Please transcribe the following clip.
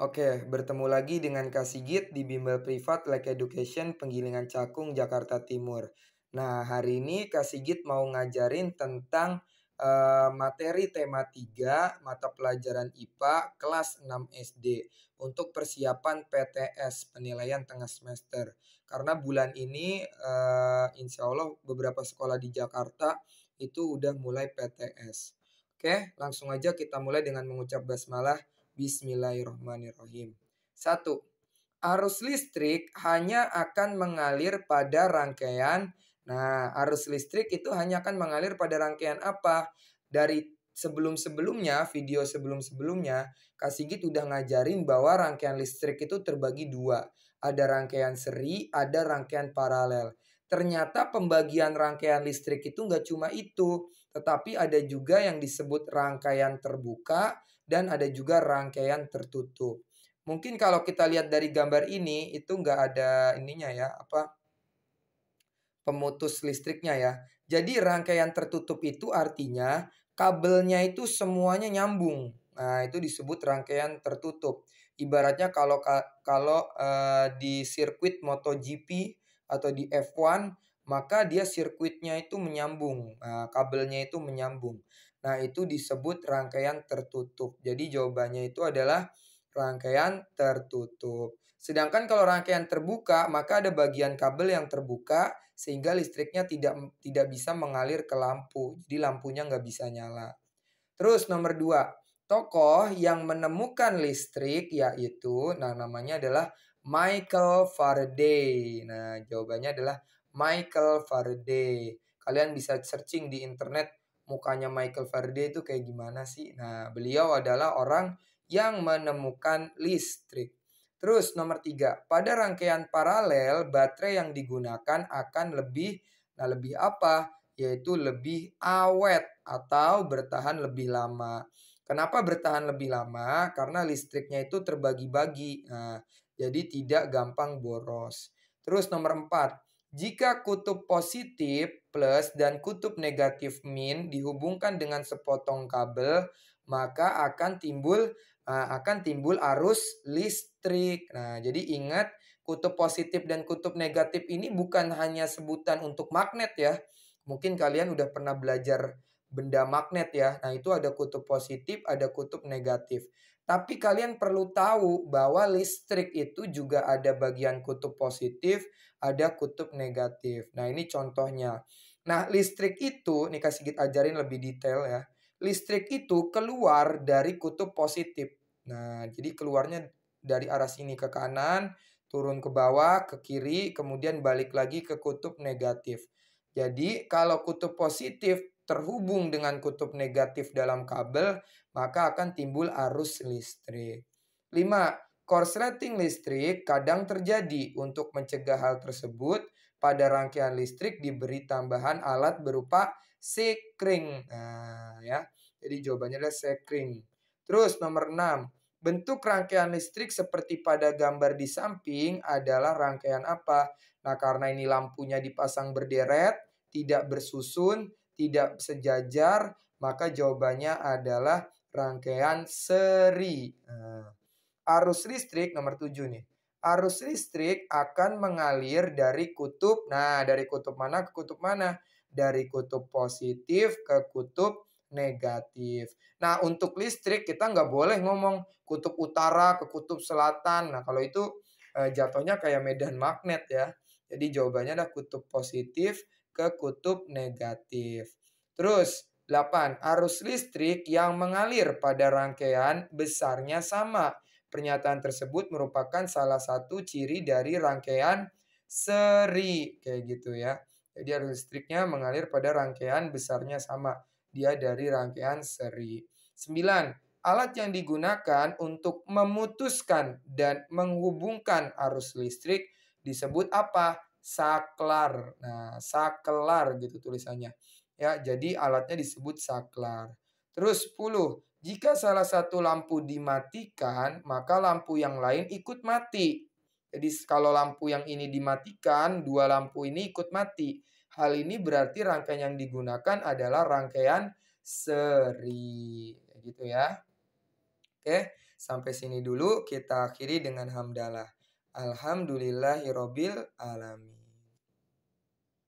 Oke, bertemu lagi dengan Kak Sigit di Bimbel Privat Like Education Penggilingan Cakung, Jakarta Timur. Nah, hari ini Kak Sigit mau ngajarin tentang materi tema 3 mata pelajaran IPA kelas 6 SD untuk persiapan PTS, penilaian tengah semester. Karena bulan ini insya Allah beberapa sekolah di Jakarta itu udah mulai PTS. Oke, langsung aja kita mulai dengan mengucap basmalah. Bismillahirrahmanirrahim. 1. Arus listrik hanya akan mengalir pada rangkaian. Nah, arus listrik itu hanya akan mengalir pada rangkaian apa? Dari sebelum-sebelumnya, video sebelum-sebelumnya, Kak Sigit udah ngajarin bahwa rangkaian listrik itu terbagi dua. Ada rangkaian seri, ada rangkaian paralel. Ternyata pembagian rangkaian listrik itu nggak cuma itu, tetapi ada juga yang disebut rangkaian terbuka dan ada juga rangkaian tertutup. Mungkin kalau kita lihat dari gambar ini itu nggak ada ininya ya, pemutus listriknya ya. Jadi rangkaian tertutup itu artinya kabelnya itu semuanya nyambung. Nah, itu disebut rangkaian tertutup. Ibaratnya di sirkuit MotoGP atau di F1, maka dia sirkuitnya itu menyambung. Nah, kabelnya itu menyambung. Nah, itu disebut rangkaian tertutup. Jadi jawabannya itu adalah rangkaian tertutup. Sedangkan kalau rangkaian terbuka, maka ada bagian kabel yang terbuka sehingga listriknya tidak bisa mengalir ke lampu. Jadi lampunya nggak bisa nyala. Terus nomor 2, tokoh yang menemukan listrik yaitu, nah namanya adalah Michael Faraday. Nah jawabannya adalah Michael Faraday. Kalian bisa searching di internet mukanya Michael Faraday itu kayak gimana sih. Nah beliau adalah orang yang menemukan listrik. Terus nomor 3, pada rangkaian paralel baterai yang digunakan akan lebih apa? Yaitu lebih awet atau bertahan lebih lama. Kenapa bertahan lebih lama? Karena listriknya itu terbagi-bagi. Nah, jadi tidak gampang boros. Terus nomor 4, jika kutub positif plus dan kutub negatif min dihubungkan dengan sepotong kabel, maka akan timbul arus listrik. Nah, jadi ingat kutub positif dan kutub negatif ini bukan hanya sebutan untuk magnet ya. Mungkin kalian udah pernah belajar benda magnet ya. Nah, itu ada kutub positif, ada kutub negatif. Tapi kalian perlu tahu bahwa listrik itu juga ada bagian kutub positif, ada kutub negatif. Nah, ini contohnya. Nah, listrik itu, nih kasih kita ajarin lebih detail ya. Listrik itu keluar dari kutub positif. Nah, jadi keluarnya dari arah sini ke kanan, turun ke bawah, ke kiri, kemudian balik lagi ke kutub negatif. Jadi, kalau kutub positif terhubung dengan kutub negatif dalam kabel, maka akan timbul arus listrik. 5. Korsleting listrik kadang terjadi. Untuk mencegah hal tersebut, pada rangkaian listrik diberi tambahan alat berupa sekring. Nah, ya. Jadi jawabannya adalah sekring. Terus nomor 6. Bentuk rangkaian listrik seperti pada gambar di samping adalah rangkaian apa? Nah, karena ini lampunya dipasang berderet, tidak bersusun, tidak sejajar, maka jawabannya adalah rangkaian seri. Nah, arus listrik nomor 7 nih. Arus listrik akan mengalir dari kutub. Nah, dari kutub mana ke kutub mana? Dari kutub positif ke kutub negatif. Nah, untuk listrik kita nggak boleh ngomong kutub utara ke kutub selatan. Nah, kalau itu jatuhnya kayak medan magnet ya. Jadi jawabannya adalah kutub positif ke kutub negatif. Terus 8. Arus listrik yang mengalir pada rangkaian besarnya sama. Pernyataan tersebut merupakan salah satu ciri dari rangkaian seri. Kayak gitu ya. Jadi arus listriknya mengalir pada rangkaian besarnya sama. Dia dari rangkaian seri. 9. Alat yang digunakan untuk memutuskan dan menghubungkan arus listrik disebut apa? Saklar. Nah, saklar gitu tulisannya. Ya, jadi alatnya disebut saklar. Terus 10. Jika salah satu lampu dimatikan, maka lampu yang lain ikut mati. Jadi kalau lampu yang ini dimatikan, dua lampu ini ikut mati. Hal ini berarti rangkaian yang digunakan adalah rangkaian seri. Gitu ya. Oke. Sampai sini dulu kita akhiri dengan hamdalah. Alhamdulillahirobbil alamin.